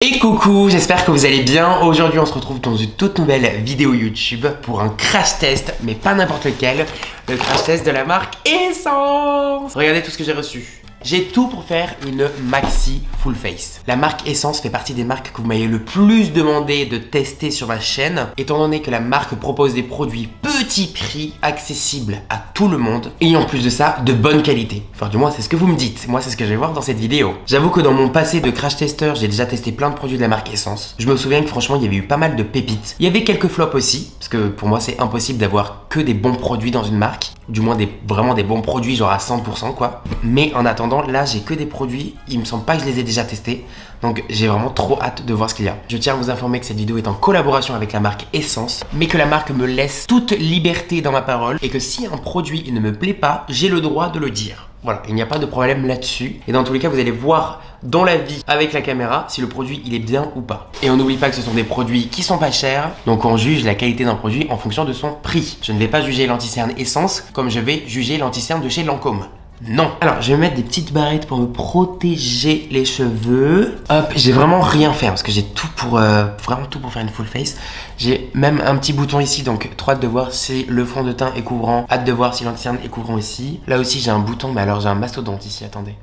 Et coucou, j'espère que vous allez bien. Aujourd'hui on se retrouve dans une toute nouvelle vidéo YouTube pour un crash test, mais pas n'importe lequel. Le crash test de la marque Essence. Regardez tout ce que j'ai reçu. J'ai tout pour faire une maxi full face. La marque Essence fait partie des marques que vous m'avez le plus demandé de tester sur ma chaîne, étant donné que la marque propose des produits petit prix, accessibles à tout le monde, et en plus de ça, de bonne qualité. Enfin du moins c'est ce que vous me dites, moi c'est ce que je vais voir dans cette vidéo. J'avoue que dans mon passé de crash tester, j'ai déjà testé plein de produits de la marque Essence. Je me souviens que franchement il y avait eu pas mal de pépites. Il y avait quelques flops aussi, parce que pour moi c'est impossible d'avoir que des bons produits dans une marque. Du moins vraiment des bons produits genre à 100% quoi. Mais en attendant, là j'ai que des produits, il me semble pas que je les ai déjà testés. Donc j'ai vraiment trop hâte de voir ce qu'il y a. Je tiens à vous informer que cette vidéo est en collaboration avec la marque Essence, mais que la marque me laisse toute liberté dans ma parole et que si un produit ne me plaît pas, j'ai le droit de le dire. Voilà, il n'y a pas de problème là-dessus. Et dans tous les cas, vous allez voir dans la vie avec la caméra si le produit il est bien ou pas. Et on n'oublie pas que ce sont des produits qui sont pas chers, donc on juge la qualité d'un produit en fonction de son prix. Je ne vais pas juger l'anti-cerne Essence comme je vais juger l'anti-cerne de chez Lancôme. Non. Alors, je vais mettre des petites barrettes pour me protéger les cheveux. Hop, j'ai vraiment rien fait parce que j'ai tout pour vraiment tout pour faire une full face. J'ai même un petit bouton ici, donc trop hâte de voir si le fond de teint est couvrant. Hâte de voir si l'anti-cerne est couvrant ici. Là aussi, j'ai un bouton, mais alors j'ai un mastodonte ici, attendez.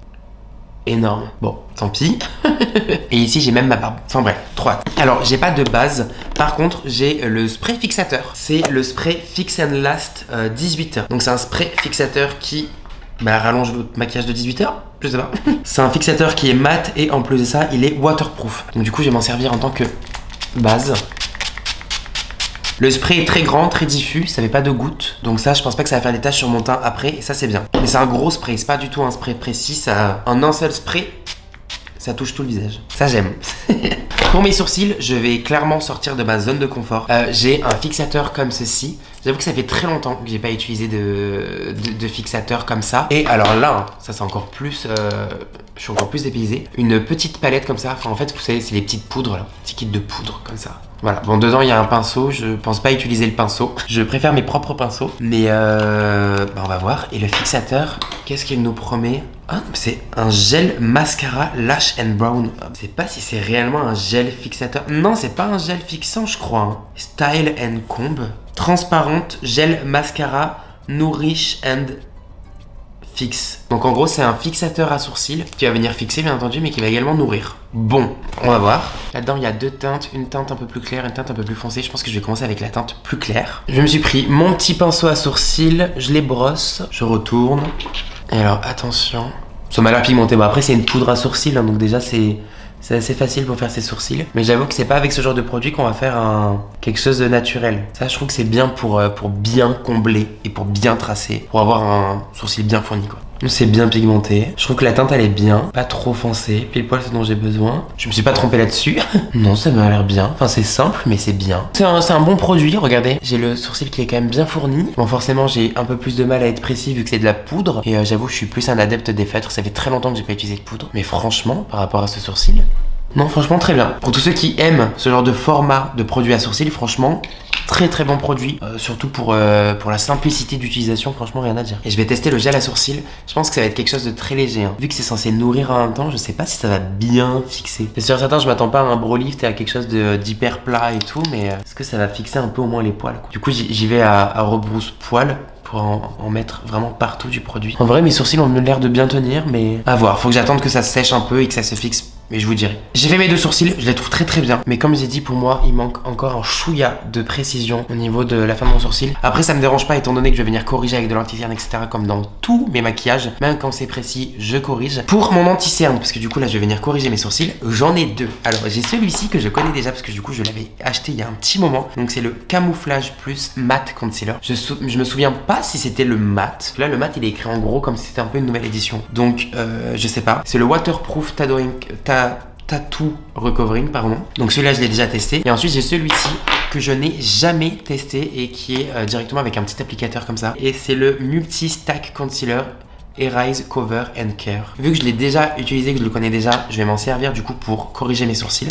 Énorme. Bon, tant pis. Et ici, j'ai même ma barbe. Enfin bref, trop hâte. Alors, j'ai pas de base. Par contre, j'ai le spray fixateur. C'est le spray Fix and Last 18 heures. Donc, c'est un spray fixateur qui rallonge votre maquillage de 18 heures, je sais pas. C'est un fixateur qui est mat et en plus de ça, il est waterproof. Donc du coup, je vais m'en servir en tant que base. Le spray est très grand, très diffus, ça fait pas de gouttes. Donc ça, je pense pas que ça va faire des taches sur mon teint après et ça, c'est bien. Mais c'est un gros spray, c'est pas du tout un spray précis. Ça, en un seul spray, ça touche tout le visage. Ça, j'aime. Pour mes sourcils, je vais clairement sortir de ma zone de confort. J'ai un fixateur comme ceci. J'avoue que ça fait très longtemps que j'ai pas utilisé de fixateur comme ça. Et alors là, ça c'est encore plus... je suis encore plus dépaysé. Une petite palette comme ça. Enfin en fait, vous savez, c'est les petites poudres là. Petit kit de poudre comme ça. Voilà. Bon, dedans il y a un pinceau. Je pense pas utiliser le pinceau. Je préfère mes propres pinceaux. Mais on va voir. Et le fixateur, qu'est-ce qu'il nous promet? Ah, c'est un gel mascara Lash and Brown. Je sais pas si c'est réellement un gel fixateur. Non, c'est pas un gel fixant, je crois. Hein. Style and Comb. Transparente, gel mascara, nourish and fix. Donc en gros, c'est un fixateur à sourcils qui va venir fixer, bien entendu, mais qui va également nourrir. Bon, on va voir. Là-dedans, il y a deux teintes. Une teinte un peu plus claire, une teinte un peu plus foncée. Je pense que je vais commencer avec la teinte plus claire. Je me suis pris mon petit pinceau à sourcils. Je les brosse. Je retourne. Et alors, attention. Ça m'a l'air pigmenté. Bon, après, c'est une poudre à sourcils, hein, donc déjà, c'est assez facile pour faire ses sourcils. Mais j'avoue que c'est pas avec ce genre de produit qu'on va faire quelque chose de naturel. Ça, je trouve que c'est bien pour bien combler et pour bien tracer. Pour avoir un sourcil bien fourni, quoi. C'est bien pigmenté. Je trouve que la teinte, elle est bien. Pas trop foncée. Pile poil ce dont j'ai besoin. Je me suis pas trompé là-dessus. Non, ça m'a l'air bien. Enfin, c'est simple, mais c'est bien. C'est un bon produit, regardez. J'ai le sourcil qui est quand même bien fourni. Bon, forcément, j'ai un peu plus de mal à être précis vu que c'est de la poudre. Et j'avoue, je suis plus un adepte des feutres. Ça fait très longtemps que j'ai pas utilisé de poudre. Mais franchement, par rapport à ce sourcil... Non, franchement, très bien. Pour tous ceux qui aiment ce genre de format de produit à sourcils, franchement, très très bon produit. Surtout pour la simplicité d'utilisation, franchement, rien à dire. Et je vais tester le gel à sourcils. Je pense que ça va être quelque chose de très léger. Hein. Vu que c'est censé nourrir en même temps, je sais pas si ça va bien fixer. C'est sûr, certain, je m'attends pas à un brow lift et à quelque chose d'hyper plat et tout, mais est-ce que ça va fixer un peu au moins les poils, quoi. Du coup, j'y vais à rebrousse-poil pour en mettre vraiment partout du produit. En vrai, mes sourcils ont l'air de bien tenir, mais à voir. Faut que j'attende que ça sèche un peu et que ça se fixe. Mais je vous dirai. J'ai fait mes deux sourcils, je les trouve très très bien. Mais comme j'ai dit, pour moi, il manque encore un chouïa de précision au niveau de la fin de mon sourcil. Après, ça me dérange pas étant donné que je vais venir corriger avec de l'anti-cerne, etc. Comme dans tous mes maquillages. Même quand c'est précis, je corrige. Pour mon anti-cerne, parce que du coup, là, je vais venir corriger mes sourcils. J'en ai deux. Alors, j'ai celui-ci que je connais déjà parce que du coup, je l'avais acheté il y a un petit moment. Donc, c'est le Camouflage Plus Matte Concealer. Je me souviens pas si c'était le matte. Là, le matte, il est écrit en gros comme si c'était un peu une nouvelle édition. Donc, je sais pas. C'est le Waterproof Tattoo Recovering, pardon. Donc celui-là, je l'ai déjà testé. Et ensuite, j'ai celui-ci que je n'ai jamais testé et qui est directement avec un petit applicateur comme ça. Et c'est le Multi Stack Concealer Erase, Cover and Care. Vu que je l'ai déjà utilisé, que je le connais déjà, je vais m'en servir du coup pour corriger mes sourcils.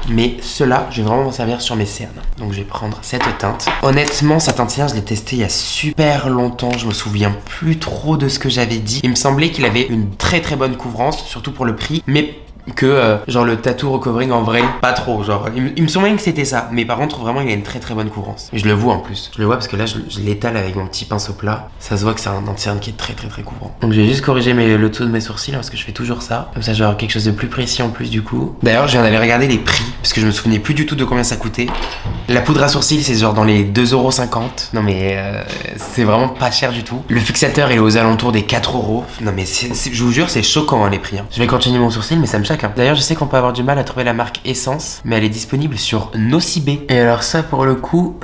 Mais cela, je vais vraiment m'en servir sur mes cernes. Donc je vais prendre cette teinte. Honnêtement, cette teinte-là, je l'ai testée il y a super longtemps. Je me souviens plus trop de ce que j'avais dit. Il me semblait qu'il avait une très très bonne couvrance, surtout pour le prix. Mais que genre le tattoo recovering en vrai, pas trop. Genre, il me semblait que c'était ça. Mais par contre, vraiment, il a une très très bonne couvrance. Et je le vois en plus. Je le vois parce que là, je l'étale avec mon petit pinceau plat. Ça se voit que c'est un anti-cerne qui est très très très couvrant. Donc, je vais juste corriger le taux de mes sourcils hein, parce que je fais toujours ça. Comme ça, je vais avoir quelque chose de plus précis en plus du coup. D'ailleurs, je viens d'aller regarder les prix parce que je me souvenais plus du tout de combien ça coûtait. La poudre à sourcils, c'est genre dans les 2,50 €. Non, mais c'est vraiment pas cher du tout. Le fixateur, il est aux alentours des 4 €. Non, mais je vous jure, c'est choquant hein, les prix. Hein. Je vais continuer mon sourcil, mais ça me choque. Hein. D'ailleurs, je sais qu'on peut avoir du mal à trouver la marque Essence, mais elle est disponible sur Nocibé. Et alors, ça pour le coup.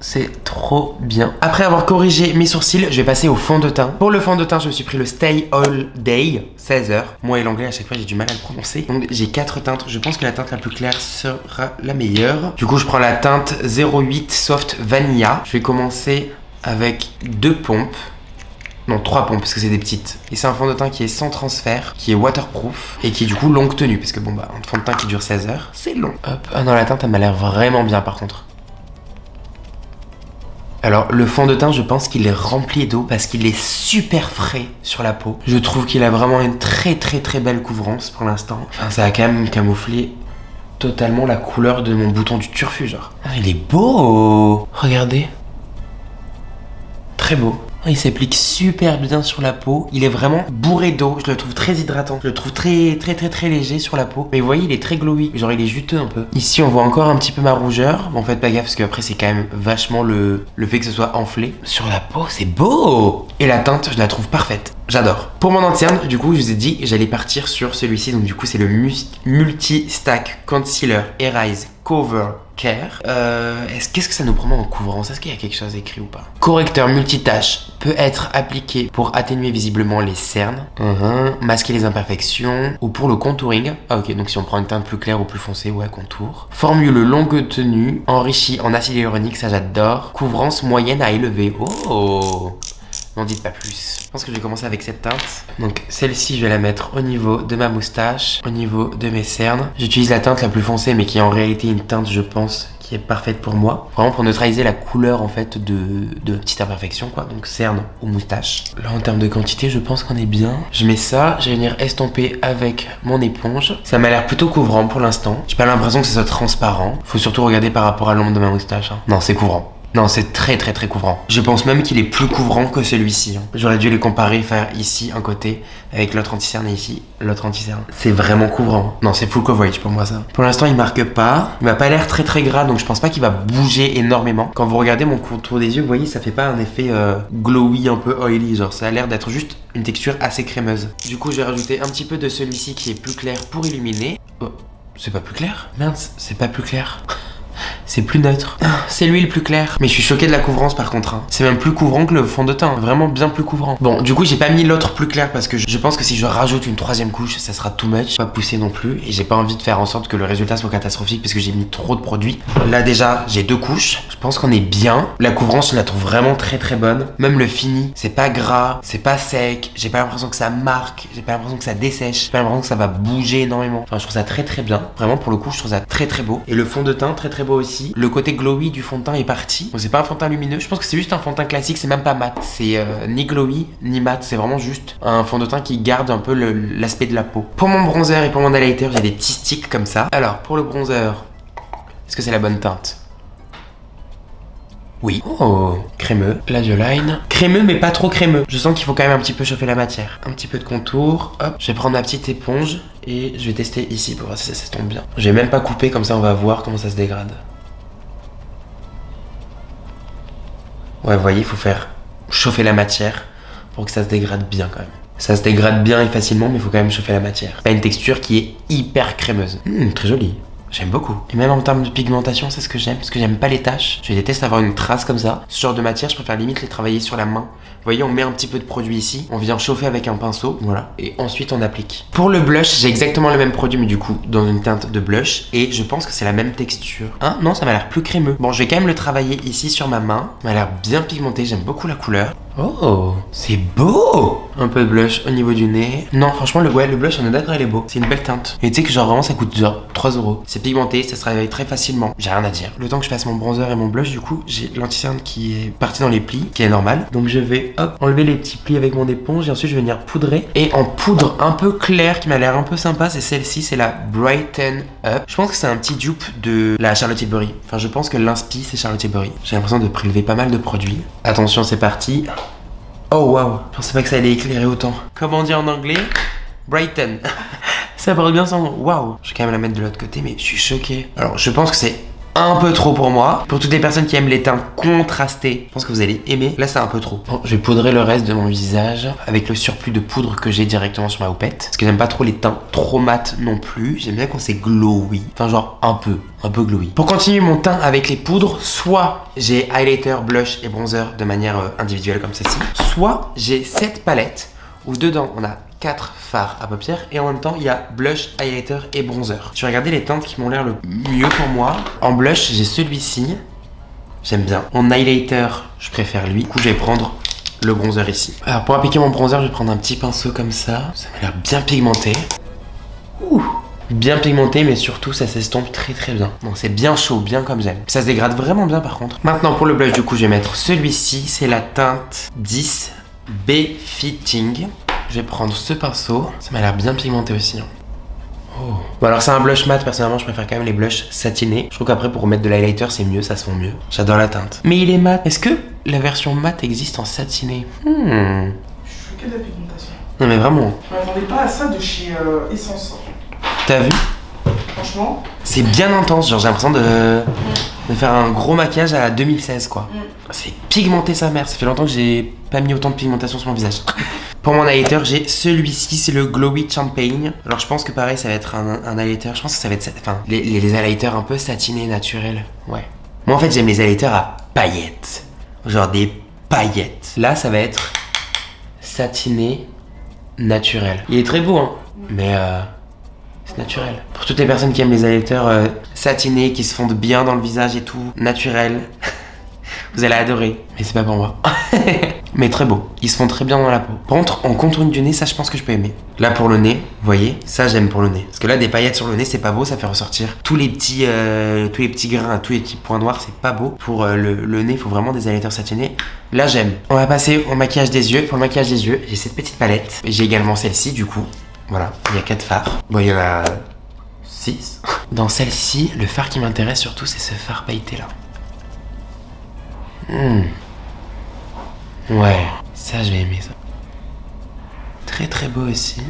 C'est trop bien. Après avoir corrigé mes sourcils, je vais passer au fond de teint. Pour le fond de teint, je me suis pris le Stay All Day 16 h. Moi et l'anglais, à chaque fois, j'ai du mal à le prononcer. Donc, j'ai 4 teintes. Je pense que la teinte la plus claire sera la meilleure. Du coup, je prends la teinte 08 Soft Vanilla. Je vais commencer avec 2 pompes. Non, 3 pompes parce que c'est des petites. Et c'est un fond de teint qui est sans transfert, qui est waterproof et qui est du coup longue tenue. Parce que bon, bah, un fond de teint qui dure 16 h, c'est long. Hop. Ah non, la teinte, elle m'a l'air vraiment bien par contre. Alors le fond de teint je pense qu'il est rempli d'eau parce qu'il est super frais sur la peau. Je trouve qu'il a vraiment une très très très belle couvrance pour l'instant. Enfin ça a quand même camouflé totalement la couleur de mon bouton du turfu genre. Ah, il est beau. Regardez. Très beau. Il s'applique super bien sur la peau. Il est vraiment bourré d'eau. Je le trouve très hydratant. Je le trouve très léger sur la peau. Mais vous voyez, il est très glowy. Genre, il est juteux un peu. Ici, on voit encore un petit peu ma rougeur. Bon, faites pas gaffe parce qu'après, c'est quand même vachement le fait que ce soit enflé. Sur la peau, c'est beau. Et la teinte, je la trouve parfaite. J'adore. Pour mon anti-cerne, du coup, je vous ai dit, j'allais partir sur celui-ci. Donc, du coup, c'est le Multi-Stack Concealer Erase Cover Care. Qu'est-ce que ça nous promet en couvrance? Est-ce qu'il y a quelque chose écrit ou pas? Correcteur multitâche peut être appliqué pour atténuer visiblement les cernes, masquer les imperfections ou pour le contouring. Ah ok, donc si on prend une teinte plus claire ou plus foncée, ouais, contour. Formule longue tenue, enrichie en acide hyaluronique, ça j'adore. Couvrance moyenne à élevée. Oh! N'en dites pas plus. Je pense que je vais commencer avec cette teinte. Donc celle-ci, je vais la mettre au niveau de ma moustache, au niveau de mes cernes. J'utilise la teinte la plus foncée, mais qui est en réalité une teinte, je pense, qui est parfaite pour moi. Vraiment pour neutraliser la couleur en fait de petites imperfections quoi. Donc cernes ou moustache. Là en termes de quantité, je pense qu'on est bien. Je mets ça, je vais venir estomper avec mon éponge. Ça m'a l'air plutôt couvrant pour l'instant. J'ai pas l'impression que ça soit transparent. Faut surtout regarder par rapport à l'ombre de ma moustache. Hein. Non, c'est couvrant. Non, c'est très couvrant. Je pense même qu'il est plus couvrant que celui-ci. Hein. J'aurais dû les comparer, faire ici un côté avec l'autre anti-cerne et ici l'autre anti-cerne. C'est vraiment couvrant. Non, c'est full coverage pour moi ça. Pour l'instant, il marque pas. Il m'a pas l'air très gras, donc je pense pas qu'il va bouger énormément. Quand vous regardez mon contour des yeux, vous voyez, ça fait pas un effet glowy, un peu oily. Genre, ça a l'air d'être juste une texture assez crémeuse. Du coup, je vais rajouter un petit peu de celui-ci qui est plus clair pour illuminer. Oh, c'est pas plus clair? Mince, c'est pas plus clair. C'est plus neutre. C'est lui le plus clair. Mais je suis choqué de la couvrance par contre. Hein. C'est même plus couvrant que le fond de teint. Vraiment bien plus couvrant. Bon, du coup, j'ai pas mis l'autre plus clair parce que je pense que si je rajoute une troisième couche, ça sera too much. Pas poussé non plus. Et j'ai pas envie de faire en sorte que le résultat soit catastrophique parce que j'ai mis trop de produits. Là, déjà, j'ai 2 couches. Je pense qu'on est bien. La couvrance, je la trouve vraiment très bonne. Même le fini, c'est pas gras, c'est pas sec. J'ai pas l'impression que ça marque. J'ai pas l'impression que ça dessèche. J'ai pas l'impression que ça va bouger énormément. Enfin, je trouve ça très bien. Vraiment, pour le coup, je trouve ça très beau. Et le fond de teint, très beau aussi. Le côté glowy du fond de teint est parti. Bon, c'est pas un fond de teint lumineux. Je pense que c'est juste un fond de teint classique. C'est même pas mat. C'est ni glowy ni mat. C'est vraiment juste un fond de teint qui garde un peu l'aspect de la peau. Pour mon bronzer et pour mon highlighter, j'ai des petits sticks comme ça. Alors, pour le bronzer, est-ce que c'est la bonne teinte? Oui. Oh, crémeux. Line. Crémeux, mais pas trop crémeux. Je sens qu'il faut quand même un petit peu chauffer la matière. Un petit peu de contour. Hop. Je vais prendre ma petite éponge et je vais tester ici pour voir si ça s'estompe bien. Je vais même pas couper, comme ça on va voir comment ça se dégrade. Ouais, vous voyez, il faut faire chauffer la matière pour que ça se dégrade bien quand même. Ça se dégrade bien et facilement, mais il faut quand même chauffer la matière. Pas une texture qui est hyper crémeuse. Très jolie. J'aime beaucoup. Et même en termes de pigmentation, c'est ce que j'aime, parce que j'aime pas les taches. Je déteste avoir une trace comme ça. Ce genre de matière, je préfère limite les travailler sur la main. Vous voyez, on met un petit peu de produit ici, on vient chauffer avec un pinceau, voilà, et ensuite on applique. Pour le blush, j'ai exactement le même produit, mais du coup, dans une teinte de blush, et je pense que c'est la même texture. Hein? Non, ça m'a l'air plus crémeux. Bon, je vais quand même le travailler ici sur ma main. Ça m'a l'air bien pigmenté, j'aime beaucoup la couleur. Oh, c'est beau. Un peu de blush au niveau du nez. Non, franchement, le blush, on est d'accord, il est beau. C'est une belle teinte. Et tu sais que genre vraiment, ça coûte genre 3 €. C'est pigmenté, ça se réveille très facilement. J'ai rien à dire. Le temps que je fasse mon bronzer et mon blush, du coup, j'ai l'anti-cerne qui est parti dans les plis, qui est normal. Donc je vais, hop, enlever les petits plis avec mon éponge et ensuite je vais venir poudrer. Et en poudre un peu claire, qui m'a l'air un peu sympa, c'est celle-ci, c'est la Brighten Up. Je pense que c'est un petit dupe de la Charlotte Tilbury. Enfin, je pense que l'inspi, c'est Charlotte Tilbury. J'ai l'impression de prélever pas mal de produits. Attention, c'est parti. Oh waouh, je pensais pas que ça allait éclairer autant. Comment on dit en anglais? Brighten. Ça porte bien son nom. Waouh. Je vais quand même la mettre de l'autre côté, mais je suis choqué. Alors, je pense que c'est un peu trop pour moi. Pour toutes les personnes qui aiment les teints contrastés, je pense que vous allez aimer. Là, c'est un peu trop. Bon, je vais poudrer le reste de mon visage avec le surplus de poudre que j'ai directement sur ma houppette. Parce que j'aime pas trop les teints trop mat non plus. J'aime bien quand c'est glowy. Enfin, genre un peu glowy. Pour continuer mon teint avec les poudres, soit j'ai highlighter, blush et bronzer de manière individuelle comme celle-ci, soit j'ai cette palette où dedans on a 4 fards à paupières et en même temps il y a blush, highlighter et bronzer. Je vais regarder les teintes qui m'ont l'air le mieux pour moi. En blush, j'ai celui-ci. J'aime bien. En highlighter, je préfère lui. Du coup, je vais prendre le bronzer ici. Alors pour appliquer mon bronzer, je vais prendre un petit pinceau comme ça. Ça m'a l'air bien pigmenté. Ouh. Bien pigmenté, mais surtout ça s'estompe très bien. Bon, c'est bien chaud, bien comme j'aime. Ça se dégrade vraiment bien par contre. Maintenant pour le blush, du coup, je vais mettre celui-ci. C'est la teinte 10 Befitting. Je vais prendre ce pinceau. Ça m'a l'air bien pigmenté aussi. Oh. Bon alors c'est un blush mat, personnellement je préfère quand même les blushs satinés. Je trouve qu'après pour mettre de l'highlighter c'est mieux, ça se fond mieux. J'adore la teinte. Mais il est mat. Est-ce que la version mat existe en satiné? Je fais que de la pigmentation. Non mais vraiment. Je m'attendais pas à ça de chez Essence. T'as vu? Franchement. C'est bien intense, genre j'ai l'impression de faire un gros maquillage à la 2016 quoi. C'est pigmenté sa mère, ça fait longtemps que j'ai pas mis autant de pigmentation sur mon visage. Pour mon highlighter, j'ai celui-ci, c'est le Glowy Champagne. Alors je pense que pareil, ça va être un highlighter, je pense que ça va être, enfin, les highlighters un peu satinés, naturels, ouais. Moi en fait j'aime les highlighters à paillettes, genre des paillettes. Là ça va être satiné, naturel. Il est très beau hein, mais c'est naturel. Pour toutes les personnes qui aiment les highlighters satinés, qui se fondent bien dans le visage et tout, naturel, vous allez adorer. Mais c'est pas pour moi. Mais très beau. Ils se font très bien dans la peau. Par contre, en contour du nez, ça je pense que je peux aimer. Là pour le nez, vous voyez, ça j'aime pour le nez. Parce que là, des paillettes sur le nez, c'est pas beau, ça fait ressortir tous les petits grains, tous les petits points noirs, c'est pas beau. Pour le nez, il faut vraiment des highlighters satinés. Là j'aime. On va passer au maquillage des yeux. Pour le maquillage des yeux, j'ai cette petite palette. J'ai également celle-ci du coup. Voilà, il y a 4 fards. Bon, il y en a 6. Dans celle-ci, le fard qui m'intéresse surtout, c'est ce fard pailleté là. Ouais, ça je vais aimer ça. Très beau aussi.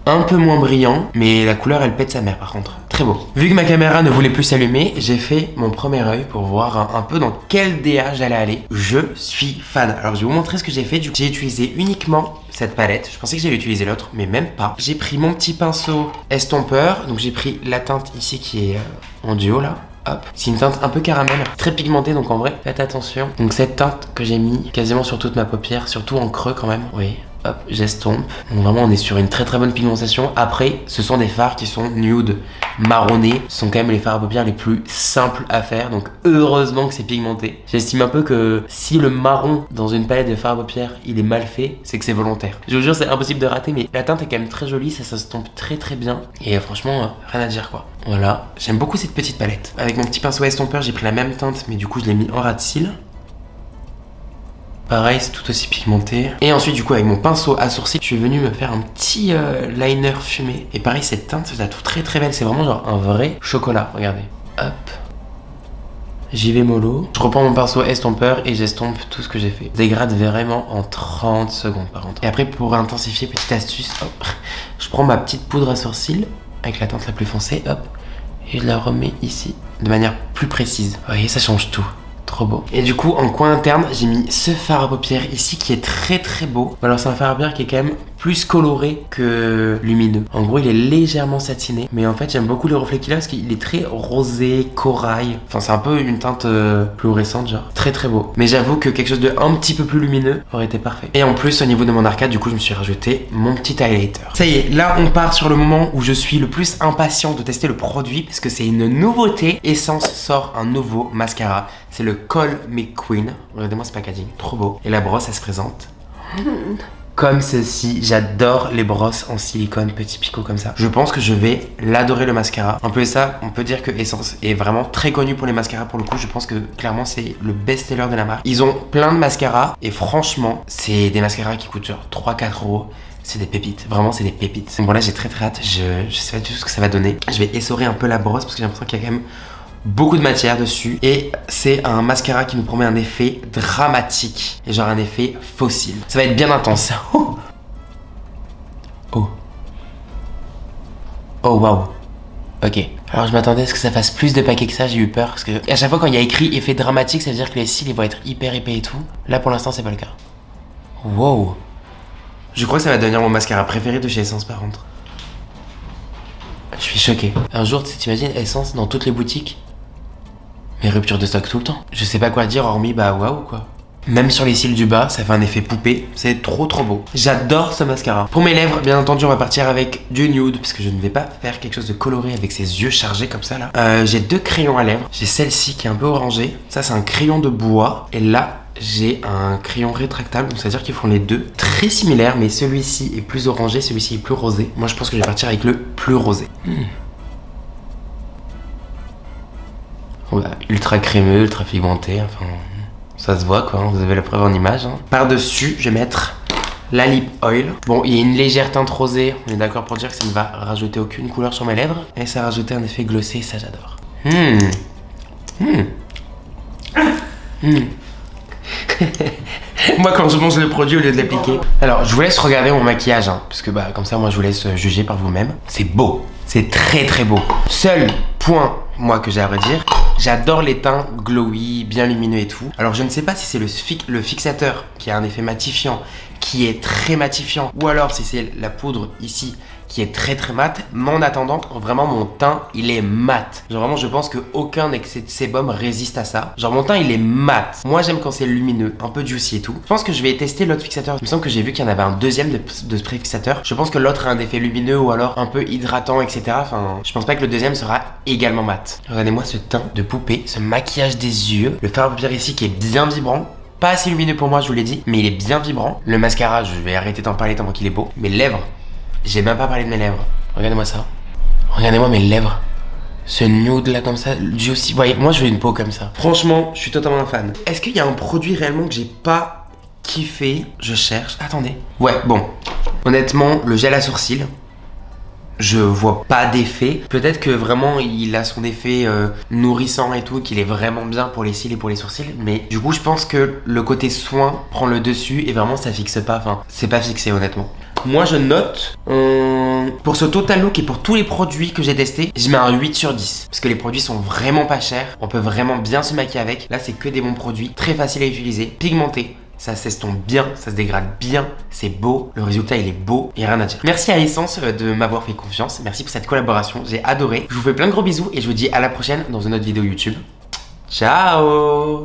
Un peu moins brillant, mais la couleur elle pète sa mère par contre. Très beau. Vu que ma caméra ne voulait plus s'allumer, j'ai fait mon premier œil pour voir un peu dans quel DA j'allais aller. Je suis fan. Alors je vais vous montrer ce que j'ai fait. J'ai utilisé uniquement cette palette. Je pensais que j'allais utiliser l'autre, mais même pas. J'ai pris mon petit pinceau estompeur. Donc j'ai pris la teinte ici qui est en duo là. Hop. C'est une teinte un peu caramel, très pigmentée, donc en vrai, faites attention. Donc cette teinte que j'ai mis quasiment sur toute ma paupière, surtout en creux quand même. Oui, hop, j'estompe. Donc vraiment, on est sur une très bonne pigmentation. Après, ce sont des fards qui sont nude, marronnés. Ce sont quand même les fards à paupières les plus simples à faire, donc heureusement que c'est pigmenté. J'estime un peu que si le marron dans une palette de fards à paupières, il est mal fait, c'est que c'est volontaire. Je vous jure, c'est impossible de rater, mais la teinte est quand même très jolie, ça s'estompe très bien. Et franchement, rien à dire quoi. Voilà, j'aime beaucoup cette petite palette. Avec mon petit pinceau estompeur, j'ai pris la même teinte, mais du coup, je l'ai mis en ras de cils. Pareil, c'est tout aussi pigmenté. Et ensuite, du coup, avec mon pinceau à sourcils, je suis venu me faire un petit liner fumé. Et pareil, cette teinte, je la trouve très belle. C'est vraiment genre un vrai chocolat. Regardez. Hop. J'y vais mollo. Je reprends mon pinceau estompeur et j'estompe tout ce que j'ai fait. Dégrade vraiment en 30 secondes par contre. Et après, pour intensifier, petite astuce, hop, je prends ma petite poudre à sourcils avec la teinte la plus foncée, hop, et je la remets ici de manière plus précise. Vous voyez, ça change tout. Trop beau. Et du coup, en coin interne, j'ai mis ce fard à paupières ici qui est très beau. Alors c'est un fard à paupières qui est quand même plus coloré que lumineux. En gros, il est légèrement satiné. Mais en fait, j'aime beaucoup le reflet qu'il a parce qu'il est très rosé, corail. Enfin, c'est un peu une teinte fluorescente, genre. Très très beau. Mais j'avoue que quelque chose de un petit peu plus lumineux aurait été parfait. Et en plus, au niveau de mon arcade, du coup, je me suis rajouté mon petit highlighter. Ça y est, là, on part sur le moment où je suis le plus impatient de tester le produit parce que c'est une nouveauté. Essence sort un nouveau mascara. C'est le Call Me Queen. Regardez-moi ce packaging, trop beau. Et la brosse, elle se présente comme ceci. J'adore les brosses en silicone, petits picots comme ça. Je pense que je vais l'adorer le mascara. Un peu ça, on peut dire que Essence est vraiment très connu pour les mascaras. Pour le coup, je pense que clairement c'est le best-seller de la marque. Ils ont plein de mascaras et franchement, c'est des mascaras qui coûtent genre 3-4 euros. C'est des pépites, vraiment c'est des pépites. Bon là j'ai très hâte, je sais pas du tout ce que ça va donner. Je vais essorer un peu la brosse parce que j'ai l'impression qu'il y a quand même beaucoup de matière dessus. Et c'est un mascara qui nous promet un effet dramatique. Et genre un effet fossile. Ça va être bien intense. Oh. Oh. Oh waouh. Ok. Alors je m'attendais à ce que ça fasse plus de paquets que ça, j'ai eu peur. Parce que à chaque fois quand il y a écrit effet dramatique, ça veut dire que les cils ils vont être hyper épais et tout. Là pour l'instant c'est pas le cas. Wow. Je crois que ça va devenir mon mascara préféré de chez Essence par contre. Je suis choqué. Un jour, t'imagines Essence dans toutes les boutiques? Mais rupture de stock tout le temps. Je sais pas quoi dire hormis bah waouh quoi. Même sur les cils du bas, ça fait un effet poupée. C'est trop beau. J'adore ce mascara. Pour mes lèvres, bien entendu, on va partir avec du nude parce que je ne vais pas faire quelque chose de coloré avec ses yeux chargés comme ça là. J'ai deux crayons à lèvres. J'ai celle-ci qui est un peu orangée. Ça, c'est un crayon de bois. Et là, j'ai un crayon rétractable, donc ça veut dire qu'ils font les deux très similaires, mais celui-ci est plus orangé, celui-ci est plus rosé. Moi, je pense que je vais partir avec le plus rosé. Ultra crémeux, ultra pigmenté, enfin, ça se voit quoi, vous avez la preuve en image. Hein. Par-dessus, je vais mettre la lip oil. Bon, il y a une légère teinte rosée, on est d'accord pour dire que ça ne va rajouter aucune couleur sur mes lèvres. Et ça va rajouter un effet glossé, ça j'adore. Moi quand je mange le produit au lieu de l'appliquer. Alors je vous laisse regarder mon maquillage hein, parce que bah comme ça moi je vous laisse juger par vous-même. C'est beau, c'est très beau. Seul point moi que j'ai à redire, j'adore les teints glowy, bien lumineux et tout. Alors je ne sais pas si c'est le fixateur qui a un effet matifiant, qui est très matifiant, ou alors si c'est la poudre ici qui est très mat, mais en attendant, vraiment mon teint il est mat. Genre vraiment je pense qu'aucun excès de sébum résiste à ça. Genre mon teint il est mat. Moi j'aime quand c'est lumineux, un peu juicy et tout. Je pense que je vais tester l'autre fixateur. Il me semble que j'ai vu qu'il y en avait un deuxième de spray fixateur. Je pense que l'autre a un effet lumineux ou alors un peu hydratant etc. Enfin je pense pas que le deuxième sera également mat. Regardez-moi ce teint de poupée, ce maquillage des yeux, le fard à paupières ici qui est bien vibrant. Pas assez lumineux pour moi je vous l'ai dit, mais il est bien vibrant. Le mascara je vais arrêter d'en parler tellement qu'il est beau. Mes lèvres, j'ai même pas parlé de mes lèvres. Regardez-moi ça. Regardez-moi mes lèvres. Ce nude là comme ça, juicy. Vous voyez, moi je veux une peau comme ça. Franchement, je suis totalement un fan. Est-ce qu'il y a un produit réellement que j'ai pas kiffé? Je cherche. Attendez. Ouais, bon. Honnêtement, le gel à sourcils. Je vois pas d'effet. Peut-être que vraiment il a son effet nourrissant et tout, qu'il est vraiment bien pour les cils et pour les sourcils. Mais du coup, je pense que le côté soin prend le dessus et vraiment ça fixe pas. Enfin, c'est pas fixé honnêtement. Moi je note pour ce total look et pour tous les produits que j'ai testés, je mets un 8 sur 10 parce que les produits sont vraiment pas chers, on peut vraiment bien se maquiller avec. Là c'est que des bons produits, très faciles à utiliser, pigmentés, ça s'estompe bien, ça se dégrade bien, c'est beau, le résultat il est beau et rien à dire. Merci à Essence de m'avoir fait confiance, merci pour cette collaboration, j'ai adoré. Je vous fais plein de gros bisous et je vous dis à la prochaine dans une autre vidéo YouTube. Ciao.